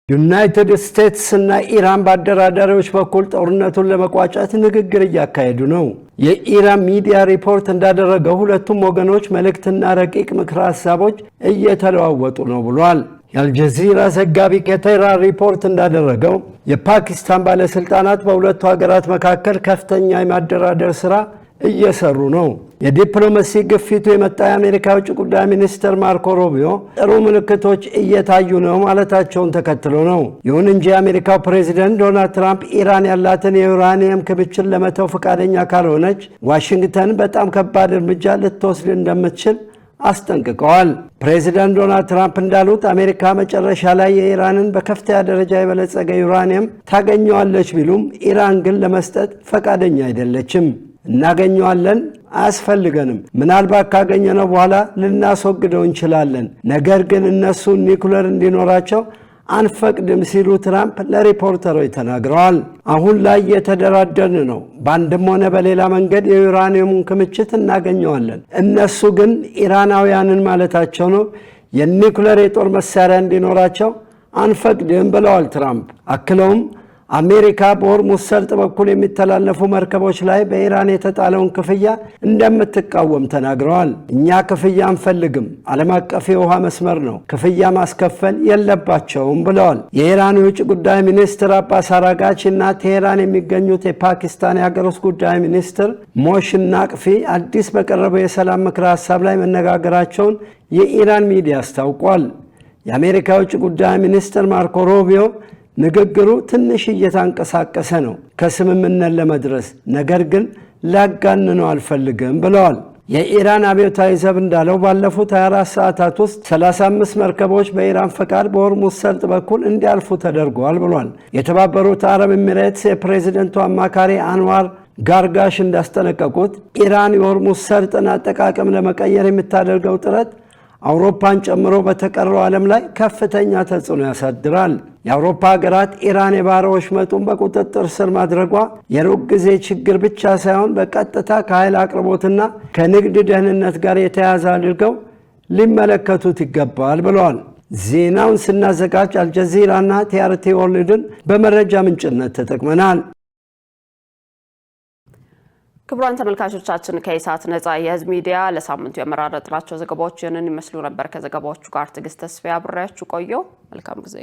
ዩናይትድ ስቴትስ እና ኢራን በአደራዳሪዎች በኩል ጦርነቱን ለመቋጨት ንግግር እያካሄዱ ነው። የኢራን ሚዲያ ሪፖርት እንዳደረገው ሁለቱም ወገኖች መልእክትና ረቂቅ ምክረ ሀሳቦች እየተለዋወጡ ነው ብሏል። የአልጀዚራ ዘጋቢ ከቴህራን ሪፖርት እንዳደረገው የፓኪስታን ባለስልጣናት በሁለቱ ሀገራት መካከል ከፍተኛ የማደራደር ስራ እየሰሩ ነው። የዲፕሎማሲ ግፊቱ የመጣ የአሜሪካ ውጭ ጉዳይ ሚኒስትር ማርኮ ሩቢዮ ጥሩ ምልክቶች እየታዩ ነው ማለታቸውን ተከትሎ ነው። ይሁን እንጂ የአሜሪካው ፕሬዚደንት ዶናልድ ትራምፕ ኢራን ያላትን የዩራኒየም ክምችት ለመተው ፈቃደኛ ካልሆነች ዋሽንግተን በጣም ከባድ እርምጃ ልትወስድ እንደምትችል አስጠንቅቀዋል። ፕሬዚደንት ዶናልድ ትራምፕ እንዳሉት አሜሪካ መጨረሻ ላይ የኢራንን በከፍተኛ ደረጃ የበለጸገ ዩራኒየም ታገኘዋለች ቢሉም ኢራን ግን ለመስጠት ፈቃደኛ አይደለችም። እናገኘዋለን፣ አያስፈልገንም፣ ምናልባት ካገኘነው በኋላ ልናስወግደው እንችላለን፣ ነገር ግን እነሱ ኒኩለር እንዲኖራቸው አንፈቅድም ሲሉ ትራምፕ ለሪፖርተሮች ተናግረዋል። አሁን ላይ የተደራደርን ነው፣ በአንድም ሆነ በሌላ መንገድ የዩራኒየሙን ክምችት እናገኘዋለን። እነሱ ግን ኢራናውያንን ማለታቸው ነው የኒኩለር የጦር መሳሪያ እንዲኖራቸው አንፈቅድም ብለዋል ትራምፕ። አክለውም አሜሪካ በሆርሙዝ ሰርጥ በኩል የሚተላለፉ መርከቦች ላይ በኢራን የተጣለውን ክፍያ እንደምትቃወም ተናግረዋል። እኛ ክፍያ አንፈልግም፣ ዓለም አቀፍ የውሃ መስመር ነው፣ ክፍያ ማስከፈል የለባቸውም ብለዋል። የኢራን የውጭ ጉዳይ ሚኒስትር አባስ አራጋቺ እና ቴሄራን የሚገኙት የፓኪስታን የሀገር ውስጥ ጉዳይ ሚኒስትር ሞሽን ናቅፊ አዲስ በቀረበው የሰላም ምክረ ሀሳብ ላይ መነጋገራቸውን የኢራን ሚዲያ አስታውቋል። የአሜሪካ የውጭ ጉዳይ ሚኒስትር ማርኮ ሩቢዮ ንግግሩ ትንሽ እየተንቀሳቀሰ ነው ከስምምነት ለመድረስ፣ ነገር ግን ላጋንነው አልፈልግም ብለዋል። የኢራን አብዮታዊ ዘብ እንዳለው ባለፉት 24 ሰዓታት ውስጥ 35 መርከቦች በኢራን ፈቃድ በሆርሙዝ ሰርጥ በኩል እንዲያልፉ ተደርገዋል ብሏል። የተባበሩት አረብ ኤሚሬትስ የፕሬዝደንቱ አማካሪ አንዋር ጋርጋሽ እንዳስጠነቀቁት ኢራን የሆርሙዝ ሰርጥን አጠቃቀም ለመቀየር የምታደርገው ጥረት አውሮፓን ጨምሮ በተቀረው ዓለም ላይ ከፍተኛ ተጽዕኖ ያሳድራል። የአውሮፓ ሀገራት ኢራን የባህር ወሽመጡን በቁጥጥር ስር ማድረጓ የሩቅ ጊዜ ችግር ብቻ ሳይሆን በቀጥታ ከኃይል አቅርቦትና ከንግድ ደህንነት ጋር የተያያዘ አድርገው ሊመለከቱት ይገባል ብለዋል። ዜናውን ስናዘጋጅ አልጀዚራና ቲአርቲ ወርልድን በመረጃ ምንጭነት ተጠቅመናል። ክቡራን ተመልካቾቻችን ከኢሳት ነጻ የህዝብ ሚዲያ ለሳምንቱ የመራረጥናቸው ዘገባዎች ይህንን ይመስሉ ነበር። ከዘገባዎቹ ጋር ትዕግስት ተስፋዬ አብሬያችሁ ቆየሁ። መልካም ጊዜ።